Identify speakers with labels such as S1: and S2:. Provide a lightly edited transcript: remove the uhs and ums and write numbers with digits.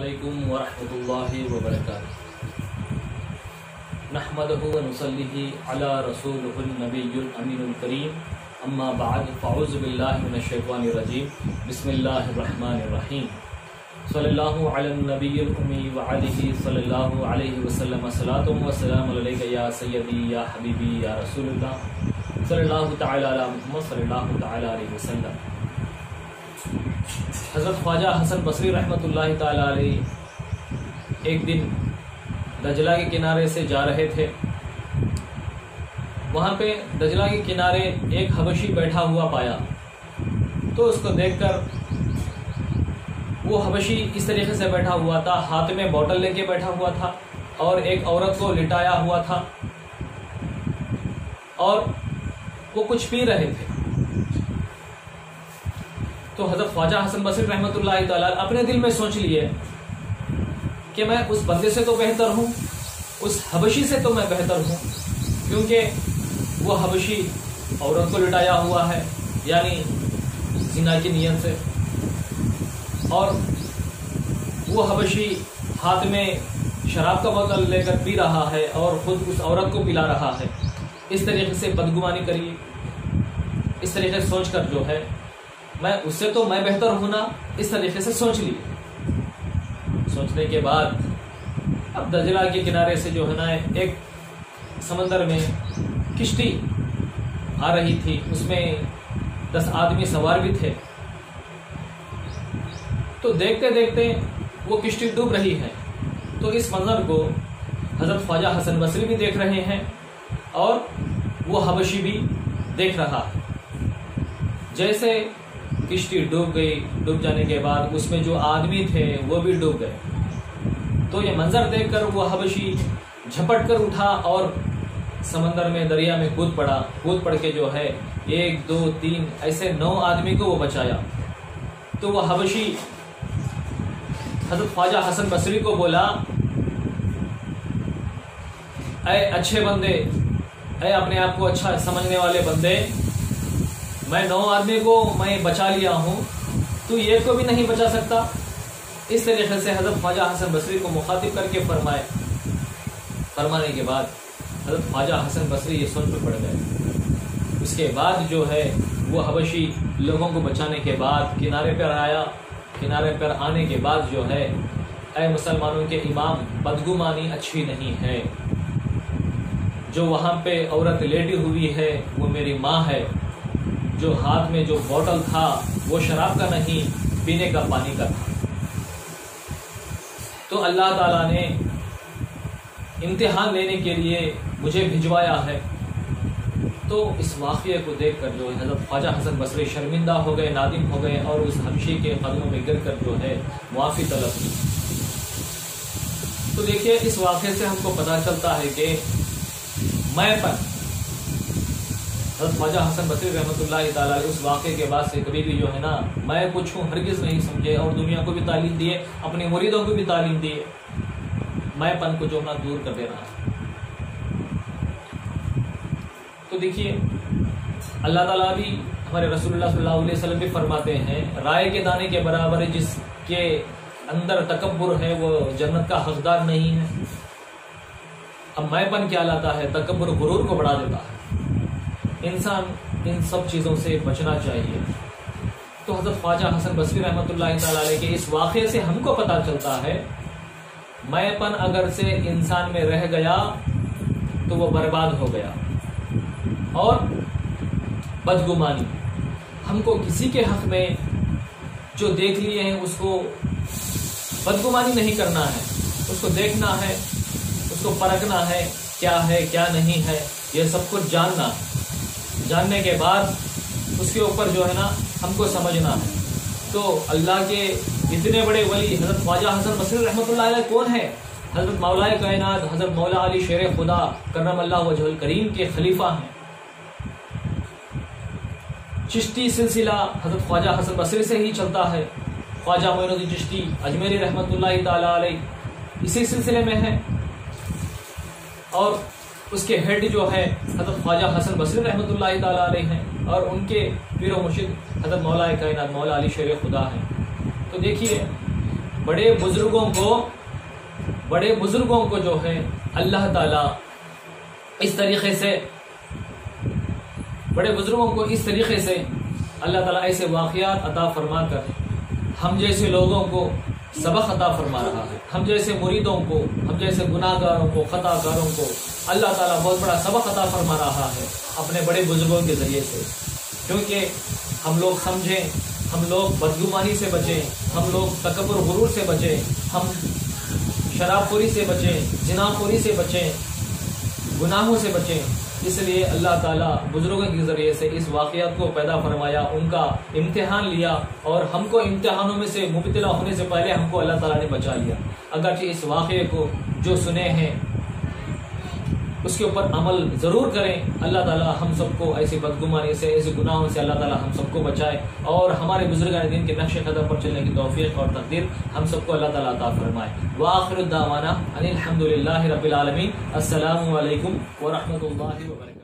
S1: علیکم ورحمۃ اللہ وبرکاتہ۔ نحمدہ و نصلی علی رسولہ النبی الامین الکریم، اما بعد فاعوذ باللہ من الشیطان الرجیم، بسم اللہ الرحمن الرحیم۔ صلی اللہ علی النبی الامی وعلیہ صلی اللہ علیہ وسلم، صلاۃ و سلام علیک یا سیدی یا حبیبی یا رسول اللہ صلی اللہ تعالی علی محمد صلی اللہ تعالی علیہ وسلم۔ حضرت خواجہ حسن بصری رحمۃ اللہ تعالی علیہ ایک دن دجلہ کے کنارے سے جا رہے تھے۔ وہاں پہ دجلہ کے کنارے ایک حبشی بیٹھا ہوا پایا، تو اس کو دیکھ کر وہ حبشی اس طریقے سے بیٹھا ہوا تھا، ہاتھ میں بوتل لے کے بیٹھا ہوا تھا اور ایک عورت کو لٹایا ہوا تھا اور وہ کچھ پی رہے تھے۔ تو حضرت خواجہ حسن بصری رحمۃ اللہ تعالی اپنے دل میں سوچ لیے کہ میں اس بندے سے تو بہتر ہوں، اس حبشی سے تو میں بہتر ہوں، کیونکہ وہ حبشی عورت کو لٹایا ہوا ہے، یعنی زنا کی نیت سے، اور وہ حبشی ہاتھ میں شراب کا بوتل لے کر پی رہا ہے اور خود اس عورت کو پلا رہا ہے۔ اس طریقے سے بدگمانی کریے، اس طریقے سے سوچ کر جو ہے میں اس سے تو میں بہتر ہوں نا، اس طریقے سے سوچ لی۔ سوچنے کے بعد اب دجلہ کے کنارے سے جو ہے نا ایک سمندر میں کشتی آ رہی تھی، اس میں 10 آدمی سوار بھی تھے۔ تو دیکھتے دیکھتے وہ کشتی ڈوب رہی ہے، تو اس منظر کو حضرت خواجہ حسن بصری بھی دیکھ رہے ہیں اور وہ حبشی بھی دیکھ رہا ہے۔ جیسے کشتی ڈوب گئی، ڈوب جانے کے بعد اس میں جو آدمی تھے وہ بھی ڈوب گئے، تو یہ منظر دیکھ کر وہ حبشی جھپٹ کر اٹھا اور سمندر میں دریا میں کود پڑ کے جو ہے 1 2 3 ایسے 9 آدمی کو وہ بچایا۔ تو وہ حبشی حضرت خواجہ حسن بصری کو بولا، اے اچھے بندے، اے اپنے آپ کو اچھا سمجھنے والے بندے، میں 9 آدمی کو میں بچا لیا ہوں، تو ایک کو بھی نہیں بچا سکتا؟ اس طریقے سے حضرت خواجہ حسن بصری کو مخاطب کر کے فرمانے کے بعد حضرت خواجہ حسن بصری یہ سوچ پر پڑ گئے۔ اس کے بعد جو ہے وہ حبشی لوگوں کو بچانے کے بعد کنارے پر آیا۔ کنارے پر آنے کے بعد جو ہے، اے مسلمانوں کے امام، بدگمانی اچھی نہیں ہے، جو وہاں پہ عورت لیٹی ہوئی ہے وہ میری ماں ہے، جو ہاتھ میں جو بوتل تھا وہ شراب کا نہیں، پینے کا پانی کا تھا۔ تو اللہ تعالیٰ نے امتحان لینے کے لیے مجھے بھجوایا ہے۔ تو اس واقعے کو دیکھ کر جو حضرت خواجہ حسن بصری شرمندہ ہو گئے، نادم ہو گئے اور اس حبشی کے قدموں میں گر کر جو ہے معافی طلب کی۔ تو دیکھیے اس واقعے سے ہم کو پتہ چلتا ہے کہ میں پر حضرت خواجہ حسن بصری رحمۃ اللہ تعالیٰ اس واقعے کے بعد سے کبھی بھی جو ہے نا میں کچھ ہوں ہرگز نہیں سمجھے، اور دنیا کو بھی تعلیم دیے، اپنے مریدوں کو بھی تعلیم دیے، میں پن کو جو نا دور کر دے رہا ہے۔ تو دیکھیے اللہ تعالیٰ بھی، ہمارے رسول اللہ صلی اللہ علیہ وسلم بھی فرماتے ہیں، رائے کے دانے کے برابر جس کے اندر تکبر ہے وہ جنت کا حقدار نہیں ہے۔ اب میں پن کیا لاتا ہے؟ تکبر غرور کو بڑھا دیتا ہے۔ انسان ان سب چیزوں سے بچنا چاہیے۔ تو حضرت خواجہ حسن بصری رحمۃ اللہ تعالی علیہ کے اس واقعے سے ہم کو پتہ چلتا ہے، میں پن اگر سے انسان میں رہ گیا تو وہ برباد ہو گیا۔ اور بدگمانی، ہم کو کسی کے حق میں جو دیکھ لیے ہیں اس کو بدگمانی نہیں کرنا ہے، اس کو دیکھنا ہے، اس کو پرکھنا ہے کیا نہیں ہے، یہ سب کچھ جاننا ہے۔ جاننے کے بعد اس کے اوپر جو ہے نا ہم کو سمجھنا ہے۔ تو اللہ کے اتنے بڑے ولی حضرت خواجہ حسن بصری رحمۃ اللہ علیہ کون ہے؟ حضرت مولا کائنات حضرت مولا علی شیر خدا کرم اللہ وجہ الکریم کے خلیفہ ہیں۔ چشتی سلسلہ حضرت خواجہ حسن بصری سے ہی چلتا ہے۔ خواجہ معین الدین چشتی اجمیری رحمۃ اللہ تعالی علیہ اسی سلسلے میں ہے، اور اس کے ہیڈ جو ہے حضرت خواجہ حسن بصری رحمۃ اللہ تعالی علیہ ہیں، اور ان کے پیر و مرشد حضرت مولا کائنات مولا علی شیر خدا ہیں۔ تو دیکھیے بڑے بزرگوں کو جو ہے اللہ تعالیٰ اس طریقے سے اللہ تعالیٰ ایسے واقعات عطا فرما کر ہم جیسے لوگوں کو سبق عطا فرما رہا ہے، ہم جیسے مریدوں کو، ہم جیسے گناہ گاروں کو، خطا کاروں کو اللہ تعالیٰ بہت بڑا سبق عطا فرما رہا ہے اپنے بڑے بزرگوں کے ذریعے سے، کیونکہ ہم لوگ سمجھیں، ہم لوگ بدگمانی سے بچیں، ہم لوگ تکبر غرور سے بچیں، ہم شراب خوری سے بچیں، زنا خوری سے بچیں، گناہوں سے بچیں۔ اس لیے اللہ تعالیٰ بزرگوں کے ذریعے سے اس واقعات کو پیدا فرمایا، ان کا امتحان لیا، اور ہم کو امتحانوں میں سے مبتلا ہونے سے پہلے ہم کو اللہ تعالیٰ نے بچا لیا۔ اگرچہ اس واقعے کو جو سنے ہیں اس کے اوپر عمل ضرور کریں۔ اللہ تعالیٰ ہم سب کو ایسی بدگمانی سے، ایسے گناہوں سے اللہ تعالیٰ ہم سب کو بچائے، اور ہمارے بزرگان دین کے نقش قدم پر چلنے کی توفیق اور تقدیر ہم سب کو اللہ تعالیٰ عطا فرمائے۔ وآخر الدعوانا ان الحمد للہ رب العالمین۔ السلام علیکم ورحمۃ اللہ وبرکاتہ۔